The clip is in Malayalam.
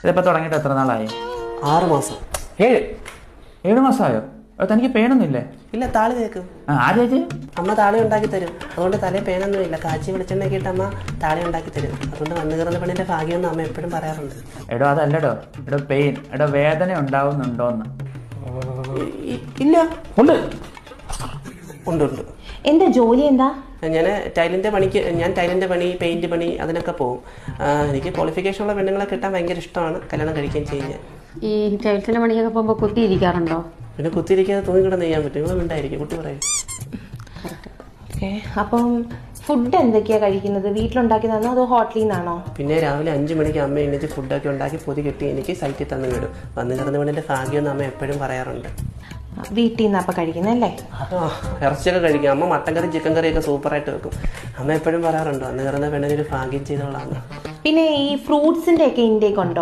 ഇതിപ്പോൾ തുടങ്ങിയിട്ട് എത്ര നാളായി? 6 മാസം. 7 മാസമായോ? തനിക്ക് പേനൊന്നുമില്ലേ? ഇല്ല, താളി തേക്കും. ആര് ചേച്ചി? അമ്മ താളി ഉണ്ടാക്കി തരും. അതുകൊണ്ട് തലേ പേനൊന്നുമില്ല. കാച്ചി വെളിച്ചെണ്ണക്കിട്ട് അമ്മ താളി ഉണ്ടാക്കി തരും. അതുകൊണ്ട് വന്നു കയറുന്ന പെണ്ണിന്റെ ഭാഗ്യമെന്ന് അമ്മ എപ്പോഴും പറയാറുണ്ട്. അതല്ലടോ, പെയിൻ, വേദന ഉണ്ടാവുന്നുണ്ടോന്ന്? ഇല്ല. ഉണ്ട്. എന്താ ജോലി? എന്താ? ഞാൻ ടൈലിൻ്റെ പണി, പെയിൻറ് പണി അതിനൊക്കെ പോകും. എനിക്ക് ക്വാളിഫിക്കേഷൻ ഉള്ള പെണ്ണുങ്ങളെ കിട്ടാൻ ഭയങ്കര ഇഷ്ടമാണ്. കല്യാണം കഴിക്കുകയും ചെയ്യുന്നത്. ഈ ടൈൽസിന്റെ പണിയൊക്കെ പോകുമ്പോൾ കുത്തിയിരിക്കാറുണ്ടോ? പിന്നെ കുത്തിയിരിക്കാതെ തൂങ്ങിക്കിടന്ന് ചെയ്യാൻ പറ്റും. നിങ്ങൾ ഉണ്ടായിരിക്കും, കുട്ടി പറയും. അപ്പം ഫുഡ് എന്തൊക്കെയാ കഴിക്കുന്നത്? വീട്ടിലുണ്ടാക്കിയതാണോ അതോ ഹോട്ടലിൽ നിന്നാണോ? പിന്നെ രാവിലെ 5 മണിക്ക് അമ്മ എണീച്ച് ഫുഡൊക്കെ ഉണ്ടാക്കി പൊതി കെട്ടി എനിക്ക് സൈറ്റിൽ തന്നു വിടും. വന്നു കിടന്ന പെണ്ണിന്റെ ഭാഗ്യമെന്ന് അമ്മ എപ്പോഴും പറയാറുണ്ട്. വീട്ടിൽ നിന്ന് അപ്പം കഴിക്കുന്നല്ലേ? ഇറച്ചിയൊക്കെ കഴിക്കും. അമ്മ മട്ടൻ കറി ചിക്കൻ കറിയൊക്കെ സൂപ്പറായിട്ട് വെക്കും. അമ്മ എപ്പോഴും പറയാറുണ്ട് വന്നു കിടന്ന പെണ്ണിനൊരു ഭാഗ്യം ചെയ്തോളാന്ന്. പിന്നെ ഈ ഫ്രൂട്ട്സിന്റെ ഒക്കെ ഇൻടേക്ക് ഉണ്ടോ?